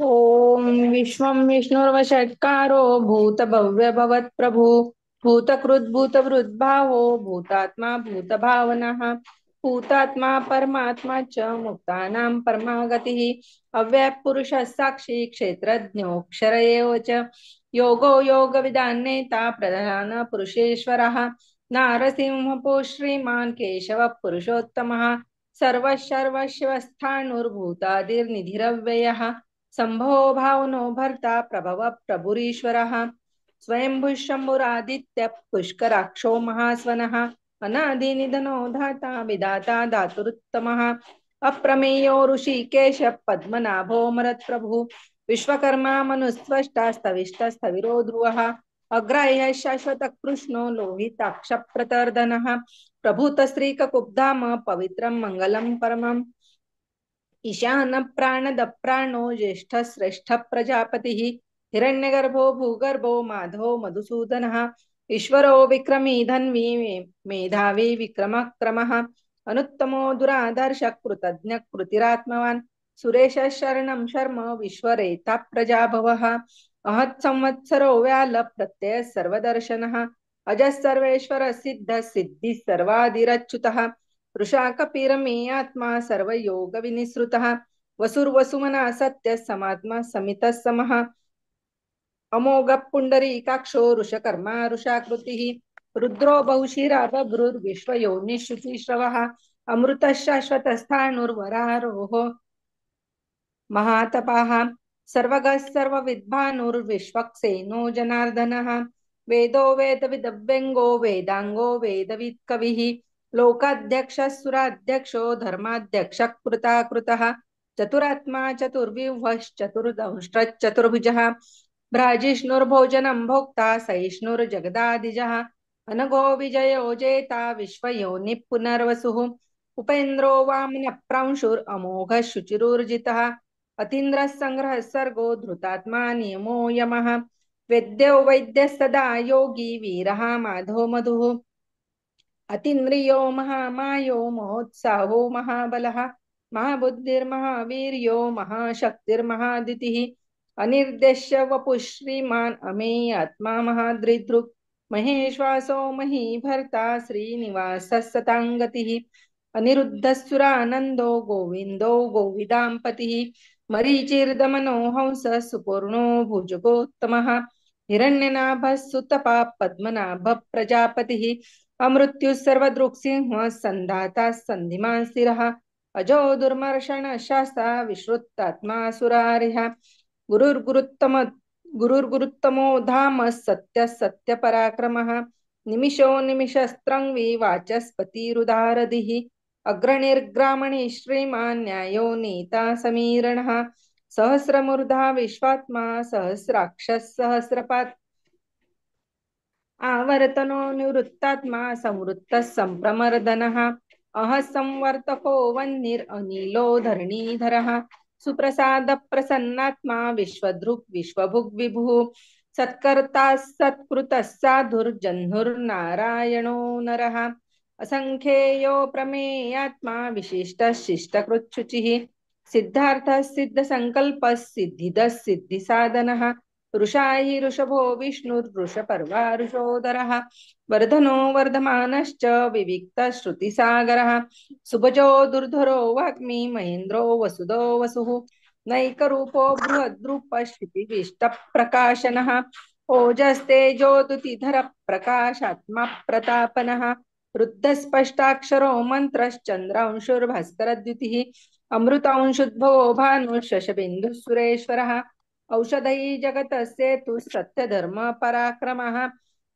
ओम विश्वं विष्णुर्वषट्कारो भूतभव्यभवत्प्रभु भूतकृद्भूतभृद्भावो भूतात्मा भूतभावनः भूतात्मा परमात्मा च मुक्तानां परमागतिः अव्ययपुरुषः साक्षी क्षेत्रज्ञोऽक्षर एव च योगो योगविदान्नेता प्रधानपुरुषेश्वरः नारसिंहपो श्रीमान् केशवः पुरुषोत्तमः सर्वशर्वशिवस्थाणुर्भूतादिर्निधिरव्ययः सम्भो भावनो भर्ता प्रभव प्रभुरीश्वरः स्वयंभुः शम्भुरादित्य पुष्कराक्षो महास्वनः अनादिनिधनो धाता विधाता धातुरुत्तमः अप्रमेयो ऋषिकेश पद्मनाभो मरत्प्रभु विश्वकर्मा मनुस्त्वष्टा स्तविष्टस्थविरो ध्रुवः अग्राह्य शाश्वत कृष्णो लोहिताक्षप्रतर्दनः प्रभूतस्त्रीककुब्धाम पवित्रं मङ्गलं परमम् ईशान प्राणद प्राणो ज्येष्ठ श्रेष्ठ प्रजापतिः हिरण्यगर्भो भूगर्भो माधवो मधुसूदनः ईश्वरो विक्रमी धन्वी मेधावी विक्रमक्रमः अनुत्तमो दुरादर्श कृतज्ञ कृतिरात्मवान् सुरेश शरणं शर्म विश्वरेता प्रजाभवः अहत् संवत्सरो व्याल प्रत्यय सर्वदर्शनः अजः सर्वेश्वर सिद्ध सिद्धि सर्वादिरच्युतः वृषाकपिरमे आत्मा सर्वयोगविनिसृतः वसुर्वसुमना सत्य समात्मा समितः समः अमोघ पुंडरीकाक्षो वृषकर्मा वृषाकृतिः रुद्रो बहुशिरा बभ्रुर्विश्वयोनिः अमृतः शाश्वतस्थाणुर्वरारोः महातपाः सर्वगः सर्वविद्भानुर्विश्वक्सेनो जनार्दनः वेदो वेदविदव्यङ्गो वेदाङ्गो वेदवित्कविः लोकाध्यक्षः सुराध्यक्षो धर्माध्यक्षः कृताकृतः चतुरात्मा चतुर्विवश्चतुर्दंष्ट्रश्चतुर्भुजः भ्राजिष्णुर्भोजनं भोक्ता सहिष्णुर्जगदादिजः अनघो विजयो जेता विश्वयोनिः पुनर्वसुः उपेन्द्रो वामनप्रांशुरमोघः शुचिरुर्जितः अतीन्द्रः संग्रहः सर्गो धृतात्मा नियमो यमः वेद्यो वैद्यः सदा योगी वीरः माधो मधुः अतीन्द्रियो महामायो महोत्साहो महाबलः महाबुद्धिर्महावीर्यो महाशक्तिर्महादितिः अनिर्देश्य वपुः श्रीमान् अमेयात्मा महादृदृक् महेश्वासो महीभर्ता श्रीनिवासः सताङ्गतिः अनिरुद्धस्सुरानन्दो गोविन्दो गोविदाम्पतिः मरीचिर्दमनो हंसः सुपूर्णो भुजगोत्तमः हिरण्यनाभः सुतपा पद्मनाभः प्रजापतिः अमृत्युः सर्वदृक्सिंह संधाता सन्धिमान् स्थिरः अजो दुर्मर्षण शास्ता विश्रुतात्मा सुरारिः गुरुर्गुरुत्तमो धाम सत्य सत्य पराक्रमः निमिषो निमिषस्त्रंवी वाचस्पतिरुदारधिः अग्रणिर्ग्रामणि श्रीमान् न्यायो नीता समीरणः सहस्रमूर्धा विश्वात्मा सहस्राक्षः सहस्रपात् आवर्तनो निवृत्तात्मा संवृत्तः संप्रमर्दनः अह संवर्तको वह्निरनिलो धरणीधरः सुप्रसाद प्रसन्नात्मा विश्वदृक् विश्वभुग् विभुः सत्कर्ता सत्कृतः साधुर्जह्नुर्नारायणो नरः असंख्येयो प्रमेयात्मा विशिष्टः शिष्टकृच्छुचिः सिद्धार्थः सिद्धसङ्कल्पः सिद्धिदः सिद्धिसाधनः ऋषायि ऋषभो विष्णुर्वृषपर्वा ऋषोदरः वर्धनो वर्धमानश्च विविक्तः श्रुतिसागरः सुभजो दुर्धरो वाग्मी महेन्द्रो वसुदो वसुः नैकरूपो बृहद्रूपः क्षितिविष्टप्रकाशनः ओजस्तेजोदुतिधर प्रकाशात्मा प्रतापनः रुद्धस्पष्टाक्षरो मन्त्रश्चन्द्रांशुर्भास्करद्युतिः अमृतांशुद्भवो भानुः सुरेश्वरः औषधै जगतस्येतु सत्यधर्म पराक्रमः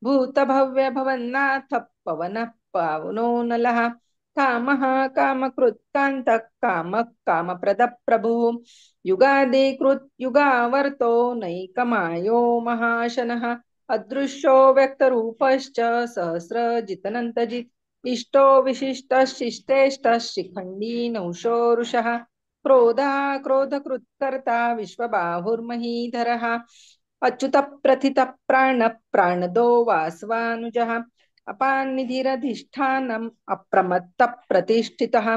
भूतभव्य भवन्नाथ पवनः पावनो नलः कामः कामकृत्कान्तः कामः कामप्रदः प्रभुः युगादिकृत् युगावर्तो नैकमायो महाशनः अदृश्यो व्यक्तरूपश्च सहस्रजितनन्तजित् इष्टो विशिष्टः शिष्टेष्टः शिखण्डी नौषोरुषः क्रोधा क्रोधकृत्कर्ता विश्वबाहुर्महीधरः अच्युत प्रथित प्राण प्राणदो वासवानुजः अपान्निधिरधिष्ठानम् अप्रमत्त प्रतिष्ठितः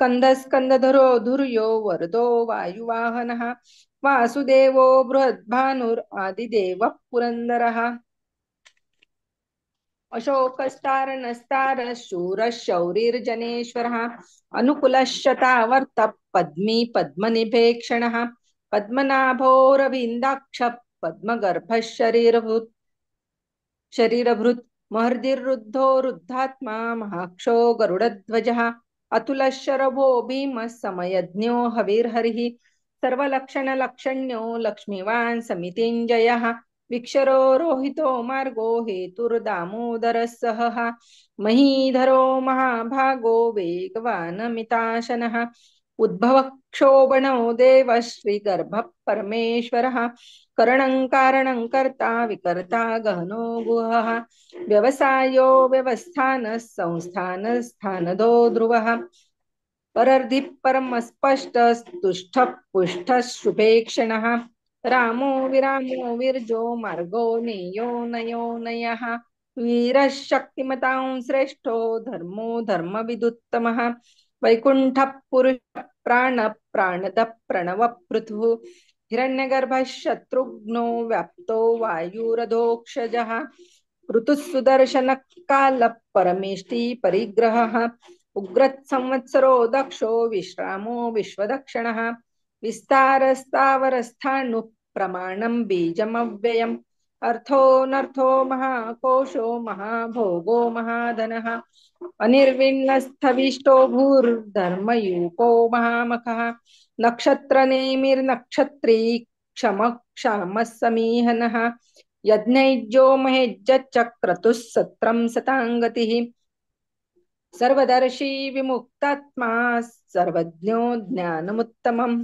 स्कंदधरो धुर्यो वरदो वायुवाहनः वासुदेवो बृहद्भानुर् आदिदेवः पुरन्दरः अशोकस्तारणस्तारः शूरः शौरिर्जनेश्वरः अनुकुलश्चतावर्तः पद्मी पद्मनिभेक्षणः पद्मनाभोरविन्दाक्षः पद्मगर्भः शरीरभृत् महर्दिरुद्धो रुद्धात्मा महाक्षो गरुडध्वजः अतुलः शरभो भीमः समयज्ञो हविर्हरिः सर्वलक्षणलक्षण्यो लक्ष्मीवान् समितिञ्जयः विक्षरो रोहितो मार्गो हेतुर्दामोदरः सहः महीधरो महाभागो वेगवानमिताशनः उद्भवः क्षोभणो देवः श्रीगर्भः परमेश्वरः करणं कारणं कर्ता विकर्ता गहनो गुहः व्यवसायो व्यवस्थानः संस्थानः स्थानदो ध्रुवः परर्धि परमस्पष्टस्तुष्टः पुष्टः शुभेक्षणः रामो विरामो विर्जो मार्गो नेयो नयो नयः वीरः शक्तिमतां श्रेष्ठो धर्मो धर्मविदुत्तमः वैकुण्ठः पुरुषः प्राणदः प्रणवः पृथुः हिरण्यगर्भः शत्रुघ्नो व्याप्तो वायुरधोक्षजः ऋतुः सुदर्शनः कालः परमेष्टि परिग्रहः उग्रः संवत्सरो दक्षो विश्रामो विश्वदक्षिणः विस्तारस्तावरस्थाणुः प्रमाणं बीजमव्ययम् अर्थोऽनर्थो महाकोशो महाभोगो महाधनः अनिर्विण्णस्थविष्टो भूर्धर्मयूपो महामखः नक्षत्रनेमिर्नक्षत्री क्षमः क्षामः समीहनः यज्ञैज्यो महेज्जच्चक्रतुः सत्रं सताङ्गतिः सर्वदर्शी विमुक्तात्मा सर्वज्ञो ज्ञानमुत्तमम्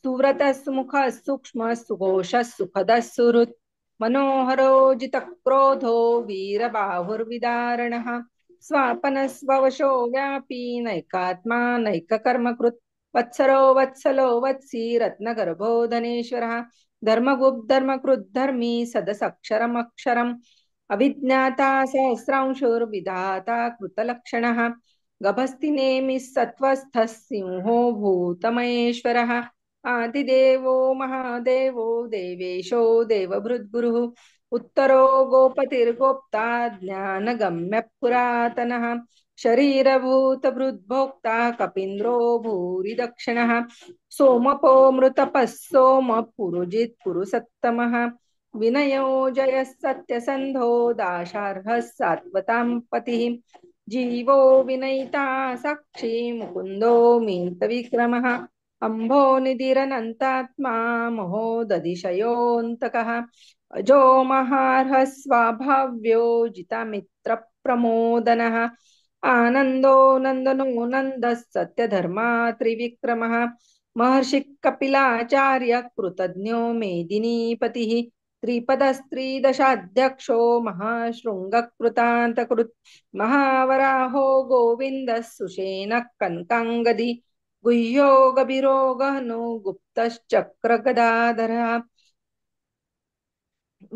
सुव्रतः सुमुखः सूक्ष्मः सुघोषः सुखदः सुहृत् मनोहरो जितक्रोधो वीरबाहुर्विदारणः स्वापनस्ववशो व्यापी नैकात्मा नैककर्मकृत् वत्सरो वत्सलो वत्सी रत्नगर्भो धनेश्वरः धर्मगुप्धर्मकृद्धर्मी सदसक्षरमक्षरम् अभिज्ञाता सहस्रांशुर्विधाता कृतलक्षणः गभस्तिनेमिः सत्त्वस्थः सिंहो भूतमहेश्वरः आदिदेवो महादेवो देवेशो देवभृद्गुरुः उत्तरो गोपतिर्गोप्ता ज्ञानगम्यः पुरातनः शरीरभूतभृद्भोक्ता कपीन्द्रो भूरि दक्षिणः सोमपो मृतपः सोमः पुरुजित् पुरुसत्तमः विनयो जयः सत्यसन्धो दाशार्हः सात्वतां पतिः जीवो विनयिता साक्षी मुकुन्दो मीतविक्रमः अम्भो निधिरनन्तात्मा महोदधिशयोऽन्तकः अजो महार्हः स्वाभाव्यो जितामित्रप्रमोदनः आनन्दो नन्दनो नन्दः सत्यधर्मा त्रिविक्रमः महर्षिः कपिलाचार्य कृतज्ञो मेदिनीपतिः त्रिपदस्त्रिदशाध्यक्षो महाशृङ्गकृतान्तकृत् महावराहो गोविन्दः सुषेणः कनकाङ्गदी गुह्यो गभीरो गहनो गुप्तश्चक्रगदाधरः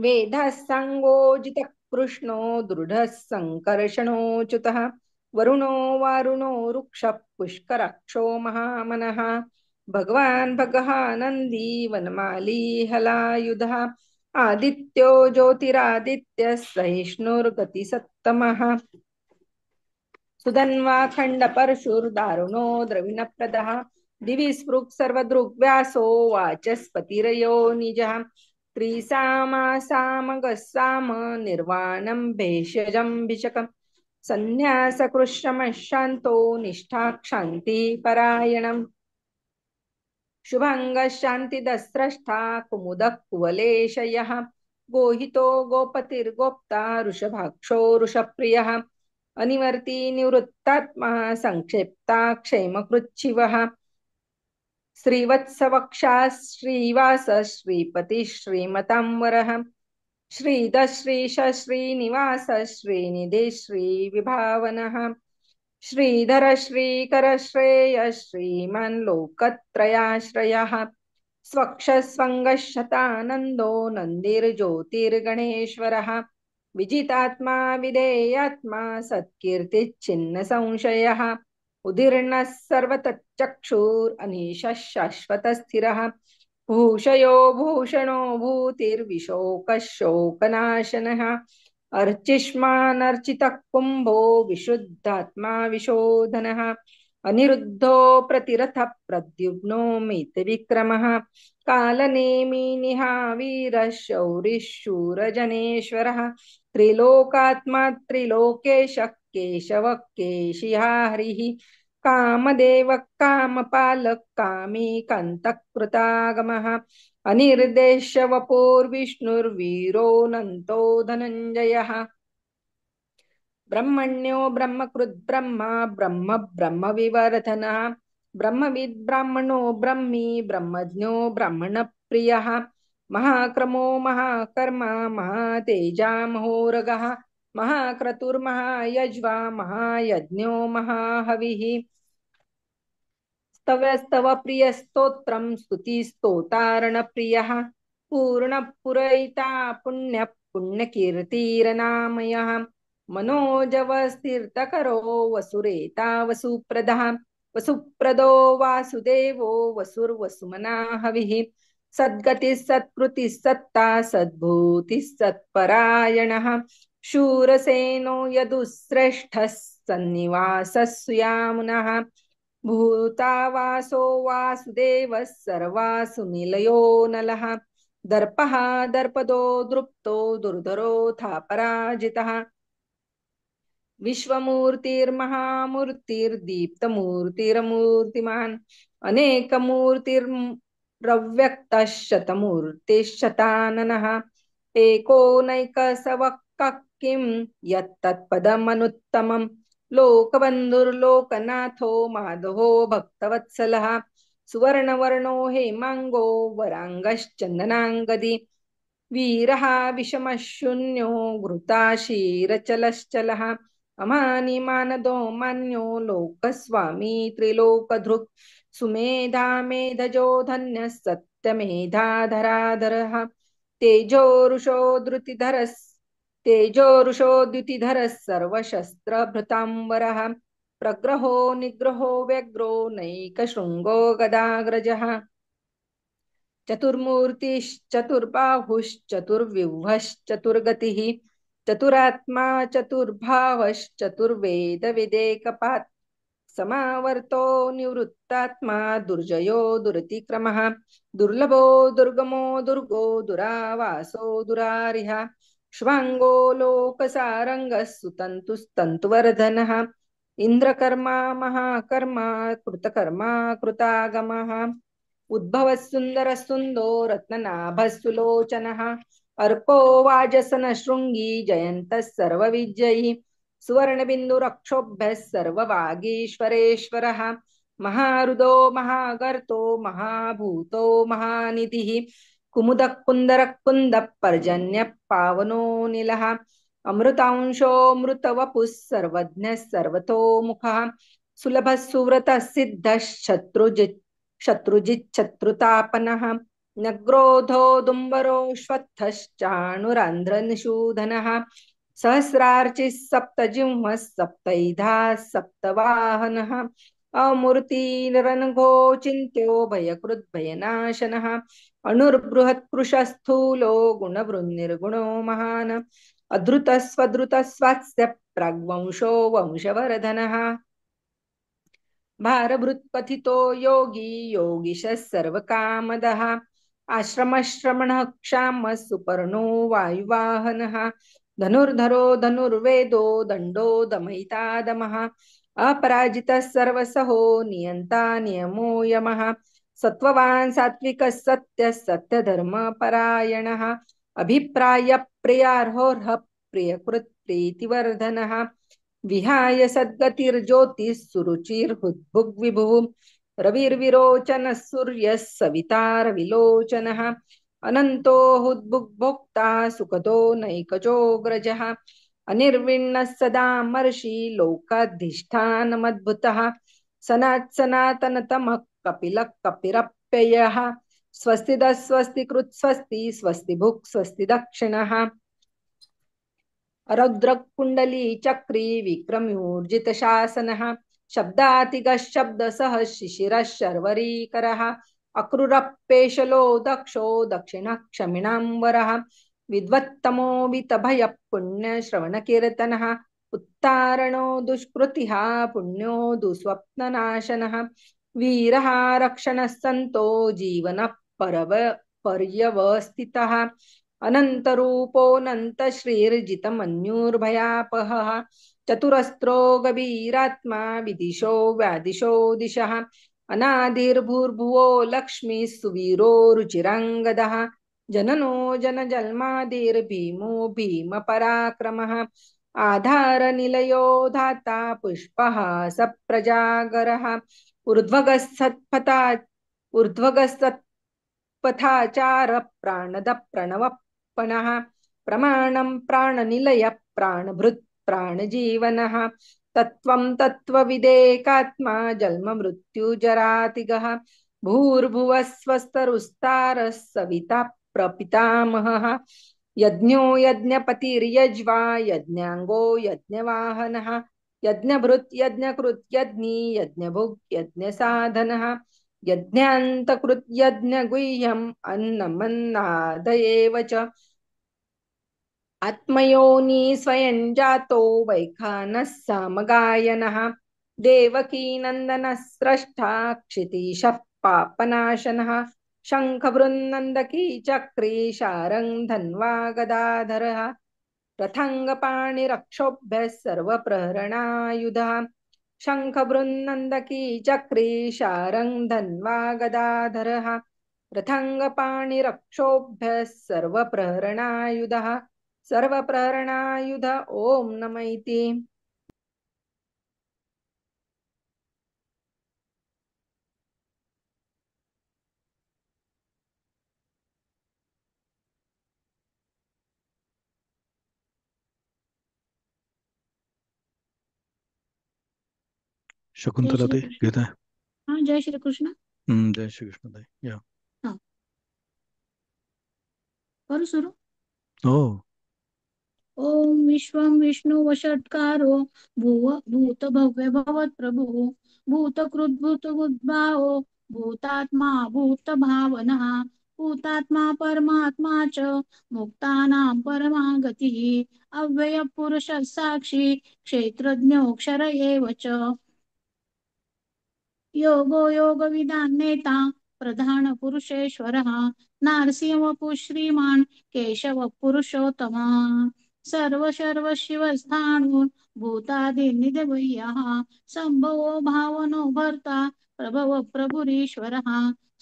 वेदः साङ्गोजितः कृष्णो दृढः सङ्कर्षणोच्युतः वरुणो वारुणो रुक्षः पुष्कराक्षो महामनः भगवान् भगः नन्दी वनमाली हलायुधः आदित्यो ज्योतिरादित्यः सहिष्णुर्गतिसत्तमः सुधन्वा खण्डपरशुर्दारुणो द्रविणप्रदः दिवि स्पृक् सर्वदृग्व्यासो वाचस्पतिरयो निजः त्रिसामासामगस्साम निर्वाणं भेषजं भिषकम् सन्न्यासकृश्रमः शान्तो निष्ठाक्षान्तिपरायणम् शुभाङ्गः शान्तिदस्रष्टा कुमुदः कुवलेशयः गोहितो गोपतिर्गोप्ता वृषभाक्षो वृषप्रियः अनिवर्ती निवृत्तात्मा संक्षेप्ता क्षेमकृच्छिवः श्रीवत्सवक्षा श्रीवास श्रीपति श्रीमतांवरः श्रीधः श्रीश श्रीनिवास श्रीनिधि श्रीविभावनः श्रीधर श्रीकर श्रेय श्रीमान् लोकत्रयाश्रयः स्वक्षस्वङ्गशतानन्दो नन्दिर्ज्योतिर्गणेश्वरः विजितात्मा विधेयात्मा सत्कीर्तिच्छिन्न संशयः उदीर्णः सर्वतच्चक्षुरनीशः शाश्वतस्थिरः भूषयो भूषणो भूतिर्विशोकः शोकनाशनः अर्चिष्मानर्चितः कुम्भो विशुद्धात्मा विशोधनः अनिरुद्धो प्रतिरथः प्रद्युम्नो मितविक्रमः कालनेमि निहावीरः शौरिः शूरजनेश्वरः त्रिलोकात्मा त्रिलोकेशः केशवः केशिहा हरिः कामदेवः कामपालः कामी कन्तकृतागमः अनिर्देश्य वपुर्विष्णुर्वीरोऽनन्तो धनञ्जयः ब्रह्मण्यो ब्रह्मकृद् ब्रह्मा ब्रह्म ब्रह्मविवर्धनः ब्रह्मविद् ब्राह्मणो ब्रह्मी ब्रह्मज्ञो ब्राह्मणप्रियः महाक्रमो महाकर्मा महातेजा महोरगः महाक्रतुर्महायज्वा महायज्ञो महाहविः स्तवस्तव प्रियस्तोत्रं स्तुतिस्तोतारणप्रियः पूर्णपुरयिता पुण्य पुण्यकीर्तिरनामयः मनोजवस्तीर्थकरो वसुरेता वसुप्रदः वसुप्रदो वासुदेवो वसुर्वसुमना हविः सद्गतिः सत्कृतिः सत्ता सद्भूतिः सत्परायणः शूरसेनो यदुश्रेष्ठः सन्निवासः सुयामुनः भूतावासो वासुदेवः सर्वासु निलयो नलः दर्पः दर्पदो दृप्तो दुर्धरोऽथापराजितः विश्वमूर्तिर्महामूर्तिर्दीप्तमूर्तिरमूर्तिमान् अनेकमूर्तिरव्यक्तः शतमूर्तिश्शताननः एकोनैकसवक्कः किं यत्तत्पदमनुत्तमम् लोकबन्धुर्लोकनाथो माधवो भक्तवत्सलः सुवर्णवर्णो हेमाङ्गो वराङ्गश्चन्दनाङ्गदी वीरः विषमशून्यो घृताशीरचलश्चलः अमानि मानदो मान्यो लोकस्वामी त्रिलोकधृक् सुमेधा मेधजो धन्यः सत्यमेधाधराधरः तेजोरुषो धृतिधरः तेजोरुषो द्युतिधरः सर्वशस्त्रभृताम्बरः प्रग्रहो निग्रहो व्यग्रो नैकशृङ्गो गदाग्रजः चतुर्मूर्तिश्चतुर्बाहुश्चतुर्व्यूहश्चतुर्गतिः चतुरात्मा चतुर्भावश्चतुर्वेदविदेकपात् समावर्तो निवृत्तात्मा दुर्जयो दुरतिक्रमः दुर्लभो दुर्गमो दुर्गो दुरावासो दुरारिः श्वाङ्गो लोकसारङ्गः सुतन्तुस्तन्तुवर्धनः इन्द्रकर्मा महाकर्मा कृतकर्मा कृतागमः उद्भवः सुन्दरः सुन्दो रत्ननाभः सुलोचनः अर्को वाजसन शृङ्गी जयन्तः सर्वविजयी सुवर्णबिन्दुरक्षोभ्यः सर्ववागीश्वरेश्वरः महारुदो महागर्तो महाभूतो महानिधिः कुमुदः कुन्दरः कुन्दः पर्जन्यः पावनो नीलः अमृतांशोऽमृतवपुः सर्वज्ञः सर्वतोमुखः सुलभः सुव्रतः सिद्धः शत्रुजिच्छत्रुतापनः न क्रोधो दुम्बरो श्वत्थश्चाणुरान्ध्रनिषूदनः सहस्रार्चिः सप्तजिह्वः सप्तैधा सप्तवाहनः अमूर्तिरनघो चिन्त्यो भयकृद्भयनाशनः अणुर्बृहत्कृशस्थूलो गुणवृन्निर्गुणो महान् अधृतस्वधृतस्वास्य प्राग्वंशो वंशवर्धनः भारभृत्कथितो योगी योगिशः सर्वकामदः आश्रमश्रमणः क्षामः सुपर्णो वायुवाहनः धनुर्धरो धनुर्वेदो दण्डो दमयितादमः अपराजितः सर्वसहो नियन्ता नियमो यमः सत्त्ववान् सात्विकः सत्यः सत्यधर्मपरायणः अभिप्रायप्रियार्होर्ह प्रियकृत् प्रीतिवर्धनः विहाय सद्गतिर्ज्योतिः सुरुचिर्हुद्भुग्विभुः रविर्विरोचनः सूर्यः सविता रविलोचनः अनन्तो हुद्भुग्भोक्ता सुखदो नैकजोऽग्रजः अनिर्विण्णः सदामर्षि लोकाधिष्ठानमद्भुतः सनातनतमः कपिलः कपिरप्ययः स्वस्तिदः स्वस्तिकृत् स्वस्ति स्वस्तिभुक् स्वस्ति दक्षिणः रौद्रकुण्डली चक्री विक्रम्यूर्जितशासनः शब्दातिगः शब्दसः शिशिरः शर्वरीकरः अक्रूरपेशलो दक्षो दक्षिणः क्षमिणाम्बरः विद्वत्तमो वितभयः पुण्यश्रवणकीर्तनः उत्तारणो दुष्कृतिः पुण्यो दुःस्वप्ननाशनः वीरः रक्षणः सन्तो जीवनः पर्यवस्थितः अनन्तरूपोऽनन्तश्रीर्जितमन्युर्भयापहः चतुरस्रो गभीरात्मा विदिशो व्यादिशो दिशः अनादिर्भूर्भुवो लक्ष्मीः सुवीरो रुचिराङ्गदः जननो जनजन्मादिर्भीमो भीमपराक्रमः आधारनिलयो धाता पुष्पः सप्रजागरः ऊर्ध्वगः पथाचार प्राणद प्रणवपणः प्रमाणं प्राणनिलय प्राणभृत् प्राणजीवनः तत्त्वं तत्त्वविदेकात्मा जन्ममृत्युजरातिगः भूर्भुवः स्वस्तरुस्तारः सविता प्रपितामहः यज्ञो यज्ञपतिर्यज्वा यज्ञाङ्गो यज्ञवाहनः यज्ञभृत् यज्ञकृत् यज्ञी यज्ञभुक् यज्ञसाधनः यज्ञान्तकृत् यज्ञगुह्यम् अन्नमन्नादयेव च आत्मयोनि स्वयं जातो वैखानः सामगायनः देवकीनन्दनः स्रष्टा क्षितीशः पापनाशनः शङ्खभृन्नन्दकी चक्री शारङ्ग धन्वा गदाधरः रथाङ्गपाणिरक्षोभ्यः सर्वप्रहरणायुधः शङ्खबृन्नन्दकी चक्री शारङ्ग धन्वा गदाधरः रथाङ्गपाणिरक्षोभ्यः सर्वप्रहरणायुधः सर्वप्रहरणायुध ओम नम इति. शकुंतला ताई घेत आहे. हाँ, जय श्री कृष्ण. जय श्री कृष्ण ताई. या हाँ, करू सुरू. हो. ओम विश्वं विष्णु वषट्कारो भुव भूत भव्य भवत प्रभु भूतकृत भूतबुद्भावो भूतात्मा भूत भावनः भूतात्मा परमात्मा च मुक्तानां परमा गतिः अव्यय पुरुष साक्षी क्षेत्रज्ञोऽक्षर एव च योगो योगविदां नेता प्रधान पुरुषेश्वरः नारसिंह श्रीमान् केशव पुरुषोत्तमा सर्व सर्व शिवस्थाणुर् भूतादिनिधवयः संभवो भावनो भर्ता प्रभव प्रभुरीश्वरः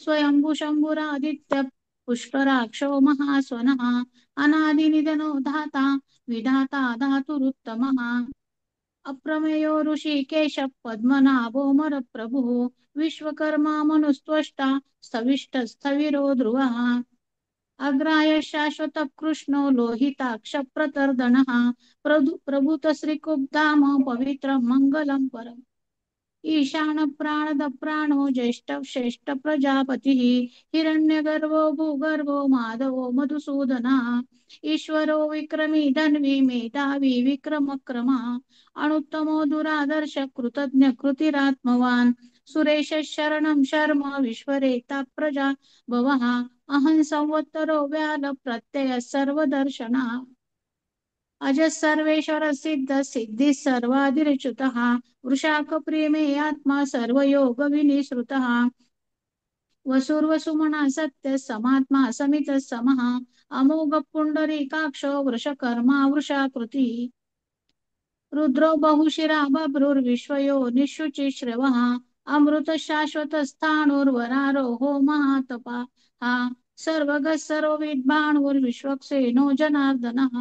स्वयंभु शम्भुरादित्य पुष्कराक्षो महास्वनः अनादिनिधनो धाता विधाता धातुरुत्तमः अप्रमेयो ऋषिकेश पद्मनाभोमर प्रभुः विश्वकर्मा मनुस्त्वष्टा स्थविष्ट स्थविरो ध्रुवः अग्राय शाश्वत कृष्णो लोहिताक्ष प्रतर्दनः प्रभुत श्रीकुब्धाम पवित्र मंगलम परम ईशान प्राणद प्राणो ज्येष्ठ श्रेष्ठ प्रजापतिः हिरण्यगर्भो भूगर्भो माधवो मधुसूदनः ईश्वरो विक्रमी धन्वी मेधावी विक्रमक्रमा अनुत्तमो दुरादर्श कृतज्ञ कृतिरात्मवान् सुरेश शरणं शर्म विश्वरेता प्रजा भवः अहं संवत्तरो व्याल प्रत्यय सर्वदर्शनः अज सर्वेश्वर सिद्ध सिद्धि सर्वादिरच्युतः वृषाक प्रेमे आत्मा सर्वयोग विनिश्रुतः वसुर्वसुमना सत्य समात्मा समित समः अमोघ पुंडरीकाक्षो वृषकर्मा वृषाकृति रुद्रो बहुशिरा बभ्रुर्विश्वयो निशुचि श्रवः अमृत शाश्वत स्थाणुर्वरारोहो महातपा सर्वगः सर्वविद्वाणुर्विश्वक्सेनो जनार्दनः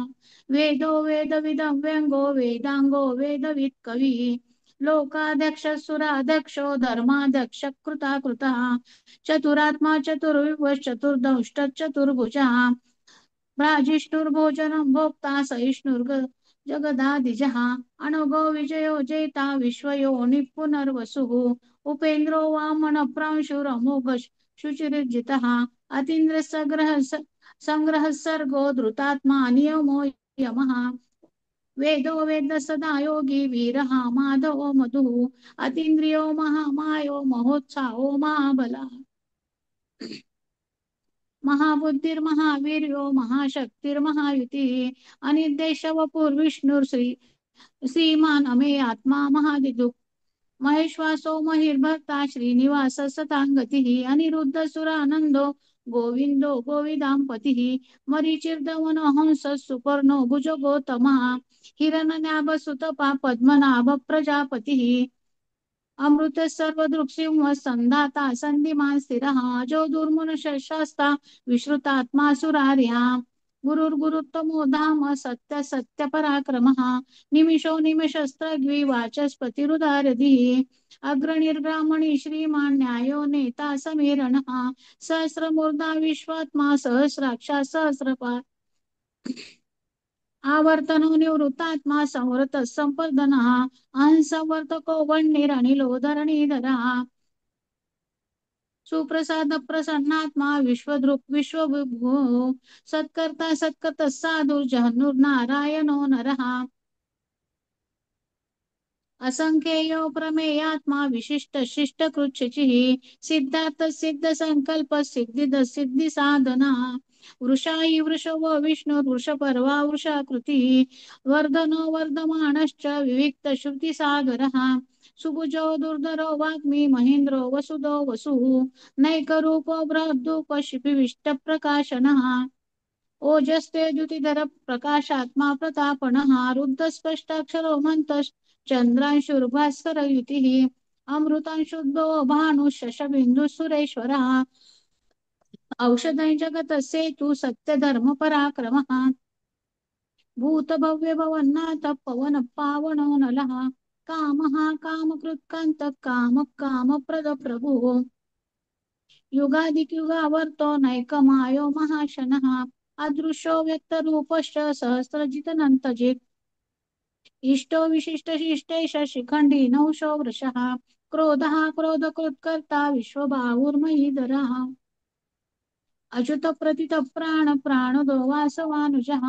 वेदो वेदविदं व्यङ्गो वेदाङ्गो वेदवित् कविः लोकाध्यक्षसुराध्यक्षो धर्माध्यक्ष कृताकृतः चतुरात्मा चतुर्विभश्चतुर्दंष्टचतुर्भुजः भ्राजिष्णुर्भोजनं भोक्ता सहिष्णुर्ग जगदादिजः अनघो विजयो जेता विश्वयो निपुनर्वसुः उपेन्द्रो वामन प्रांशुरमोघ शुचिर्जितः अतीन्द्र संग्रह सर्गो धृतात्मा नियमो यमः वेदो वेद सदा योगी वीरः माधवो मधुः अतीन्द्रियो महामायो महोत्साहो महाबला महाबुद्धिर्महावीर्यो महाशक्तिर्महायुतिः अनिर्देश वपुर्विष्णुर्श्री श्रीमान् अमे आत्मा महादिदुः महेश्वासो महिर्भर्ता श्रीनिवास सतांगतिः अनिरुद्ध सुरानंदो गोविंदो गोविदांपतिः मरीचिर्दमनो हंस सुपर्णो भुज गौतमः हिरण्यनाभ सुतपा पद्मनाभ प्रजापतिः अमृत सर्वदृक्सिंह संधाता संधिमान स्थिरः जो दुर्मनुष्य शास्ता विश्रुतात्मा सुरार्या गुरुर्गुरुत्तमो धाम सत्य सत्य पराक्रमः निमिषो निमिषस्त्रग्वी वाचस्पतिरुदारधिः अग्रणिर्ब्राह्मणी श्रीमान् न्यायो नेता समीरणः सहस्रमूर्धा विश्वात्मा सहस्राक्षा सहस्रपात् आवर्तनो निवृत्तात्मा संवृत संपदनः अहंसंवर्तको वह्निरनिलो धरणीधरः सुप्रसाद प्रसन्नात्मा विश्वदृक् विश्वविभुः सत्कर्ता सत्कृतः साधुर्जहनुर्नारायणो नरः असंख्येयो प्रमेयात्मा विशिष्ट शिष्ट कृच्छिचिः सिद्धार्थ सिद्ध संकल्प सिद्धिद सिद्धि साधना वृषायि वृषभो विष्णु वृषपर्वा वृषाकृतिः वर्धनो वर्धमानश्च विविक्त श्रुति सागरः सुभुजो दुर्धरो वाग्मी महेन्द्रो वसुदो वसुः नैकरूपो बृहद्रूप शिपिविष्ट प्रकाशनः ओजस्तेजुतिधर प्रकाशात्मा प्रतापणः रुद्ध स्पष्टाक्षरो चंद्रांशुर्भास्करयुतिः अमृतांशुद्धो भानु शशबिंदु सुरेश्वरः औषधं जगतसेतु सत्यधर्म पराक्रमः भूत भव्य भवन्नाथ पवन पावनो नलः कामः कामकृत्कान्त काम कामप्रद प्रभुः युगादिक्युगावर्तो नैकमायो महाशनः अदृश्यो व्यक्तरूपश्च सहस्रजितनन्तजित् इष्टो विशिष्टशिष्टेश शिखण्डी नौशो वृषः क्रोधः क्रोधकृत्कर्ता विश्वबाहुर्महीधरः अच्युत प्रतित प्राण प्राणदो वासवानुजः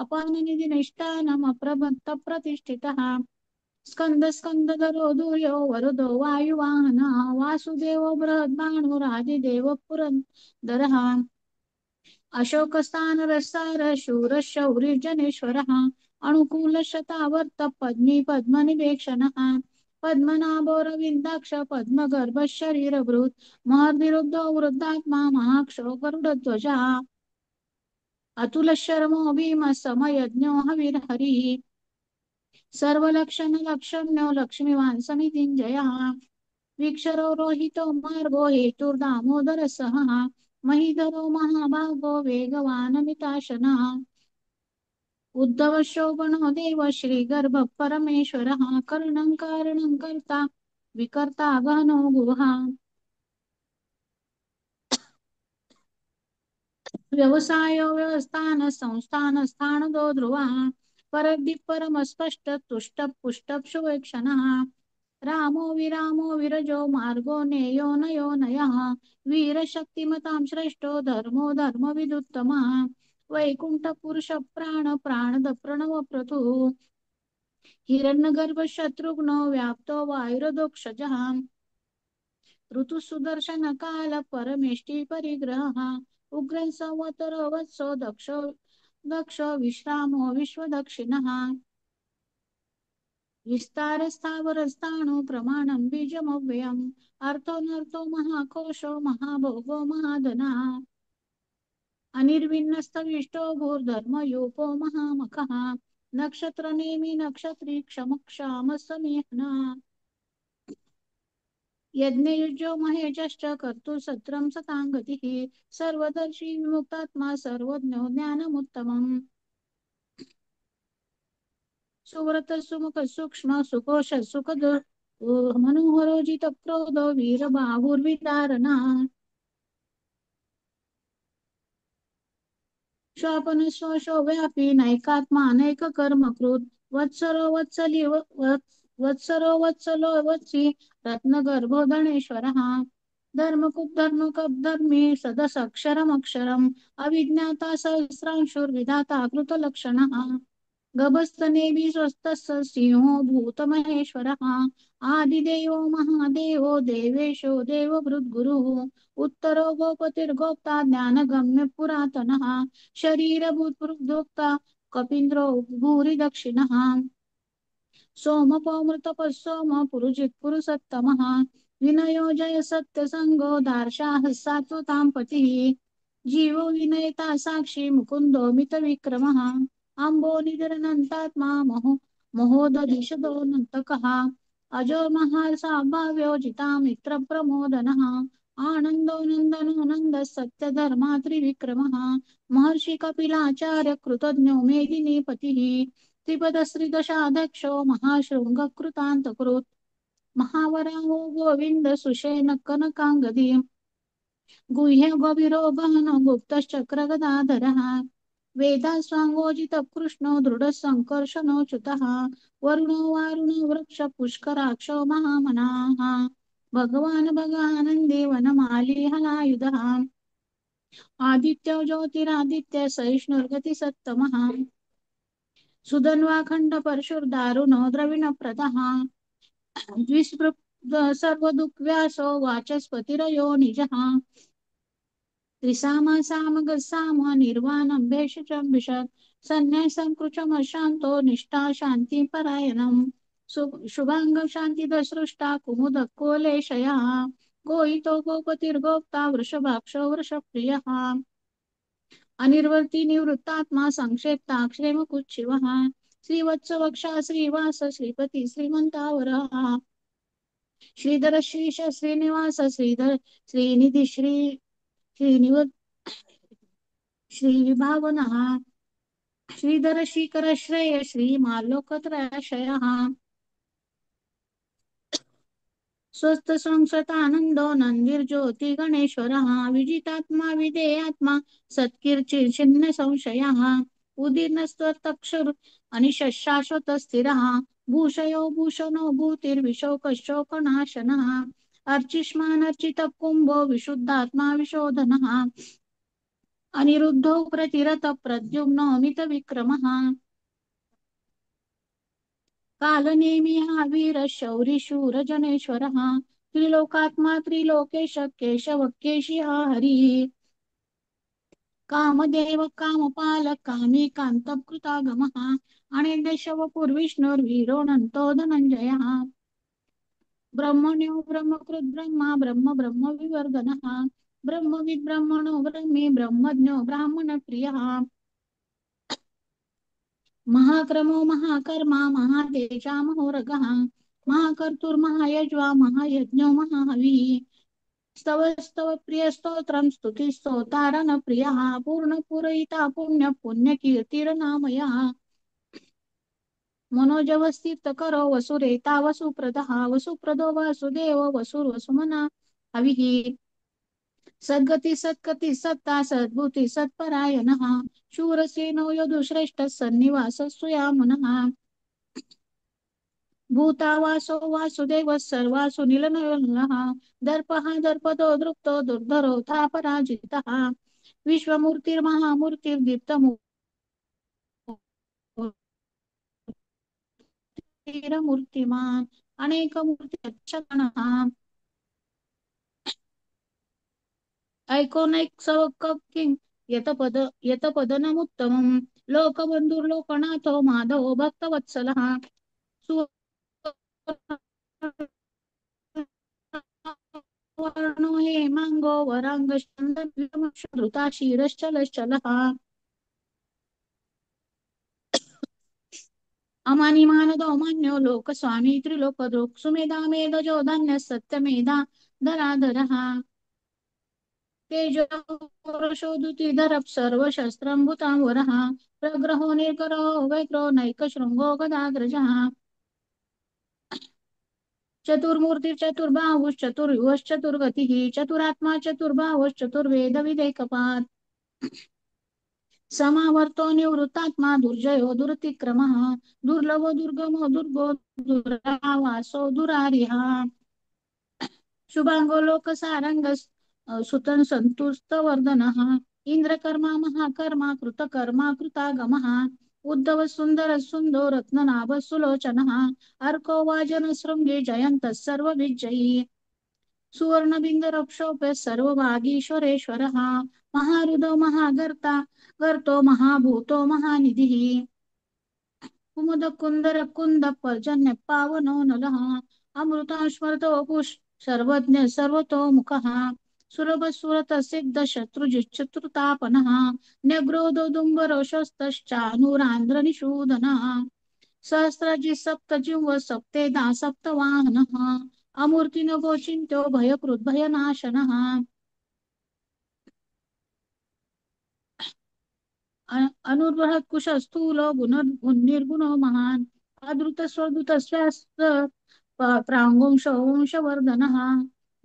अपाननिधिनिष्ठानम् अप्रबन्ध प्रतिष्ठितः स्कंद स्कंदधरो दूर्यो वरदो वायुवाहनः वासुदेवो बृहद्भानुरादिदेव पुरन्दरः अशोकस्थानरसार शूर शौर्यजनेश्वरः अनुकूलशतावर्त पद्मी पद्मनिवेक्षणः पद्मनाभोरविन्दाक्ष पद्मगर्भ शरीरभृत् महर्निरुद्धो वृद्धात्मा महाक्षो गरुडध्वजः अतुलशर्मो भीम समयज्ञो हविर्हरिः सर्वलक्षणलक्षण्यो लक्ष्मीवान् समितिञ्जयः वीक्षरो रोहितो मार्गो हेतुर्दामोदर सहः महीधरो महाभागो वेगवानमिताशनः उद्धव शोभनो देव श्रीगर्भ परमेश्वरः करुणं कारणं कर्ता विकर्ता गहनो गुहा व्यवसायो व्यवस्थान संस्थान स्थानदो ध्रुवः परद्धि परमस्पष्ट तुष्ट पुष्ट सुवेक्षणः रामो विरामो विरजो मार्गो नेयो नयो नयः वीरशक्तिमतां श्रेष्ठो धर्मो धर्मविदुत्तमः वैकुंठ पुरुष प्राण प्राणद प्रणव प्रतु हिरण्यगर्भ शत्रुघ्नो व्याप्तो वायुरदोक्षजः ऋतु सुदर्शन काल परमेष्टि परिग्रहः उग्रं संवतरो वत्सो दक्षो विश्रामो विश्वदक्षिणः विस्तार स्थावर स्थाणु प्रमाणं बीजमव्ययम् अर्थोऽनर्थो महाकोशो महाभोगो महाधनः अनिर्विन्नस्तविष्टो भूर्धर्मयूपो महामखः नक्षत्रनेमि नक्षत्री क्षमक्षाम समीहना यज्ञयुजो महेशश्च कर्तुसत्रं सताङ्गतिः सर्वदर्शी विमुक्तात्मा सर्वज्ञो ज्ञानमुत्तमम् सुव्रत सुमुख सूक्ष्म सुकोश सुखद मनोहरो जितक्रोधो वीरबाहुर्विदारणः श्वापन स्वशो व्यापी नैकात्मा अनेक कर्मकृत वत्सरो वत्सलो वत्सी रत्नगर्भो धनेश्वरः धर्मी सदसक्षरमक्षरम् अविज्ञाता सहस्रांशुर्विधाता कृतलक्षणः गभस्तनेमि स्वस्तस्य सिंहो भूतमहेश्वरः आदिदेवो महादेवो देवेशो देवभृद्गुरुः उत्तरो गोपतिर्गोप्ता ज्ञानगम्य पुरातनः शरीरभूतभृद्गोप्ता कपीन्द्रो भूरि दक्षिणः सोमपौमृतपः सोम पुरुजित् पुरुषोत्तमः विनयो जय सत्यसङ्गो दार्शाः सात्वतां पतिः जीवो विनयता साक्षी मुकुन्दो मितविक्रमः अम्बो निधरनन्तात्मा महोदधिषदोऽनन्तकः अजो महासाभाव्यो जितामित्रप्रमोदनः आनन्दो नन्दनो नन्दः सत्यधर्मा त्रिविक्रमः महर्षि कपिलाचार्य कृतज्ञो मेदिनीपतिः त्रिपदश्रीदशाध्यक्षो महाशृङ्गकृतान्तकृत् महावराहो गोविन्द सुषेण कनकाङ्गदी गुह्य गभीरो गहनो गुप्तश्चक्रगदाधरः वेदास्वाङ्गोजितः कृष्णो दृढसङ्कर्षणो च्युतः वरुणो वारुणो वृक्ष पुष्कराक्षो महामनाः भगवान् भगानन्दे वनमाली हलायुधः आदित्यो ज्योतिरादित्य सहिष्णुर्गतिसत्तमः सुधन्वाखण्ड परशुर्दारुणो द्रविणप्रदः द्विस्पृक् सर्वदुःव्यासो वाचस्पतिरयो निजः त्रिसामा सामगसाम निर्वाणं भेषजं सन्न्यासं कृचमशान्तो निष्ठा शान्तिपरायणम् शुभांग शान्तिदसृष्टा कुमुदकोलेशयः गोहितो गोपतिर्गोप्ता वृषभाक्षो वृषप्रियः अनिर्वर्ती निवृत्तात्मा संक्षेप्ता क्षेमकुच्छिवः श्रीवत्सवक्षा श्रीवास श्रीपती श्रीमन्तावरः श्रीधर श्रीश श्रीनिवास श्रीधर श्रीनिधि श्रीनिव श्रीविभावनः श्रीधर श्रीकर श्रेय श्रीमाल्लोकत्रयाशयः स्वस्थ संसतानन्दो नन्दिर्ज्योति गणेश्वरः विजितात्मा विधेयात्मा सत्कीर्चिन्ह संशयः उदीर्णस्तक्षुर् अनिशाश्वत स्थिरः भूषयो भूषणो भूतिर्विशोकशोकनाशनः अर्चिष्मानर्चितः कुम्भो विशुद्धात्मा विशोधनः अनिरुद्धो प्रतिरत प्रद्युम्नो मितविक्रमः कालनेमिः वीरशौरिशूरजनेश्वरः त्रिलोकात्मा त्रिलोकेश केशव केशिः हरिः कामदेव कामपाल कामी कान्तकृतागमः अनिर्देशवपुर्विष्णुर्वीरोऽनन्तो धनञ्जयः ब्रह्मण्यो ब्रह्मकृद् ब्रह्मा ब्रह्म ब्रह्मविवर्धनः ब्रह्मविद् ब्रह्मणो ब्रह्मी ब्रह्मज्ञो ब्राह्मणप्रियः महाक्रमो महाकर्मा महातेजा महोरगः महाकर्तुर्महायज्वा महायज्ञो महाहविः स्तव स्तव प्रिय स्तोत्रं स्तुति स्तोतारन प्रियः पूर्ण पूरयिता पुण्य पुण्यकीर्तिरनामयः मनोजवस्थितकरो वसुरेता वसुप्रदः वसुप्रदो वासुदेव वसुर्वसुमना हविः सद्गति सत्कति सत्ता सद्भूति सत्परायणः शूरसेनो यदुश्रेष्ठः सन्निवासः सुयामुनः भूतावासो वासुदेवः सर्वासु निलनयनः दर्पः दर्पदो दृप्तो दुर्धरोऽथा पराजितः विश्वमूर्तिर्महामूर्तिर्दीप्तमूर्तिरमूर्तिमान् अनेकमूर्तिरक्षगणः ऐकोनैक्सवक्किं यतपदनमुत्तमम् लोकबन्धुर्लोकनाथो माधवो भक्तवत्सलः वर्णो हेमाङ्गो वराङ्गश्चन्द्रविक्रमश्रुता क्षीरश्चलश्चलः अमानिमानदो लोकस्वामी त्रिलोकदृक् सुमेधा मेधजो धन्यः सत्यमेधा धराधरः तेजोषोदुतिधरः सर्वशस्त्रम्भुताम्बरः प्रग्रहो निर्करो वैक्रो नैकशृङ्गो गदाग्रजः चतुर्मूर्तिश्चतुर्बाहुश्चतुर्युगश्चतुर्गतिः चतुरात्मा चतुर्बाहुश्चतुर्वेदविदेकपात् समावर्तो निवृत्तात्मा दुर्जयो दुरतिक्रमः दुर्लभो दुर्गमो दुर्गो दुरावासो दुरारिः शुभांगो लोकसारंग सुतन संतुष्टवर्धनः इंद्रकर्मा महाकर्मा कृतकर्मा कृतागमः उद्धव सुंदर सुंदो रत्ननाभ सुलोचनः अर्को वाजन शृंगी जयन्तः सर्वविजयी सुवर्णबिन्दरक्षोभ्य सर्वभागीश्वरेश्वरः महारुदो महागर्ता गर्तो महाभूतो महानिधिः कुमुदकुन्दर कुन्द पर्जन्य पावनो नलः अमृताश्मृतो पुष् सर्वज्ञ सर्वतोमुखः सुरभसुरत सिद्ध शत्रुजिच्चतुर्तापनः न्यग्रोधो दुम्बरोषस्तश्चानुरान्ध्रनिषूदनः सहस्रजि सप्तजिह्व सप्तेदा सप्तवाहनः अमूर्तिनगोचिन्त्यो भयकृद्भयनाशनः अनुर्वहत् कुशस्थूलो निर्गुणो महान् अद्रुत स्वद्रुत स्वास्त प्राङ्गुंशो वंशवर्धनः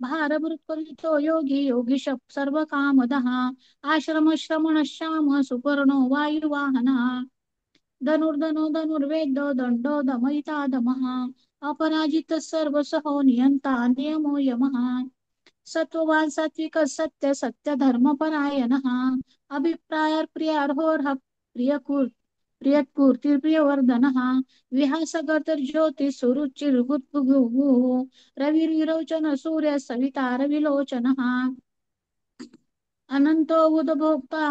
भारभृत्परितो योगी योगिश सर्वकामदः आश्रमश्रमणश्याम सुपर्णो वायुवाहनः धनुर्धनो धनुर्वेदो दण्डो दमयिता दमः अपराजितः सर्वसहो नियन्ता नियमो यमः सत्ववान सात्विक सत्य सत्य धर्मपरायणः अभिप्राय प्रियार्होर्ह प्रियत्पूर्ति प्रियवर्धनः विहासगतर्ज्योति सुरुचिर्भुद्भुः रविर्विरोचन सूर्य सविता रविलोचनः अनन्तो उदभोक्ता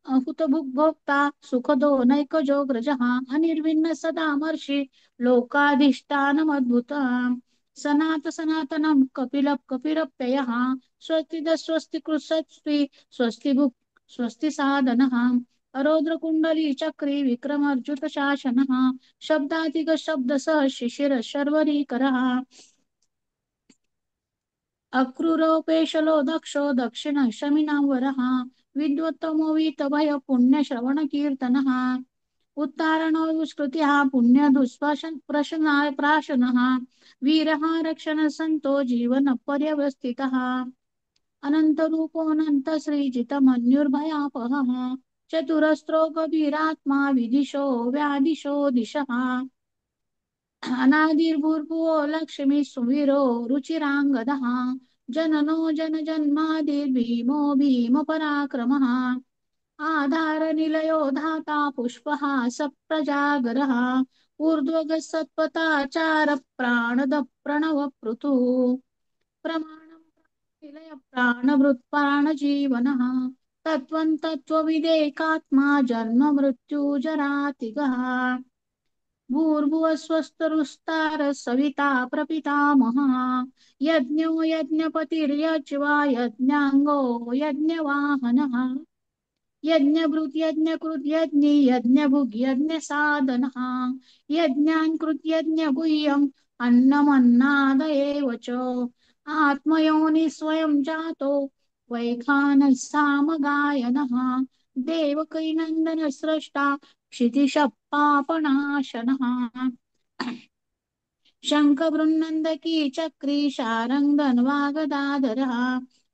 हुतभुग्भोक्ता सुखदो नैकजोग्रजः अनिर्विण्ण सदामर्षि लोकाधिष्ठानमद्भुतम् सनातनं कपिलप्ययः स्वस्ति कृत्स्वस्ति स्वस्ति भुक् स्वस्ति साधनः अरोद्रकुण्डली चक्री विक्रमर्जुत शासनः शब्दातिक शब्दसः शिशिर शर्वरीकरः अक्रूरोपेशलो दक्षो दक्षिण शमिनावरः विद्वत्तमो वीतभय पुण्यश्रवणकीर्तनः उत्तारणो दुष्कृतिः पुण्यदुष्प्रशनाय प्राशनः वीरः रक्षण संतो जीवन पर्यवस्थितः अनन्तरूपोऽनन्त श्रीजितमन्युर्भयापहः चतुरस्रो गभीरात्मा विदिशो व्यादिशो दिशः अनादिर्भूर्भुवो लक्ष्मी सुवीरो रुचिराङ्गदः जननो जनजन्मादिर्भीमो भीमपराक्रमः आधारनिलयो धाता पुष्पः सप्रजागरः ऊर्ध्वगः सत्पथाचार प्राणद प्रणवपृथुः प्रमाणं निलय प्राणभृत्प्राणजीवनः तत्त्वं तत्त्वविदेकात्मा जन्म मृत्युजरातिगः भूर्भुवस्वस्तरुस्तार सविता प्रपितामहः यज्ञो यज्ञपतिर्यज्वा यज्ञाङ्गो यज्ञवाहनः यज्ञभृत् यज्ञकृत् यज्ञि यज्ञभुग् यज्ञसाधनः यज्ञान् कृत् यज्ञगुह्यम् अन्नमन्नाद एव च आत्मयोनि स्वयं जातो वैखानः सामगायनः देवकीनन्दन स्रष्टा क्षितिशः पापनाशनः शङ्खबृन्नन्दकी चक्री शारङ्गधन्वागदाधरः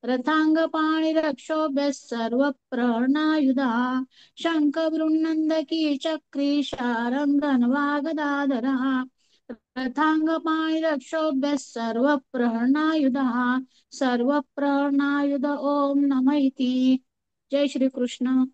रथाङ्गपाणिरक्षोभ्यः सर्वप्रहरणायुधः शङ्खबृन्नन्दकी चक्री शारङ्गधन्वागदाधरः रथाङ्गपाणिरक्षोभ्यः सर्वप्रहरणायुधः सर्वप्रहरणायुध ओम नमः इति। जय श्री कृष्ण।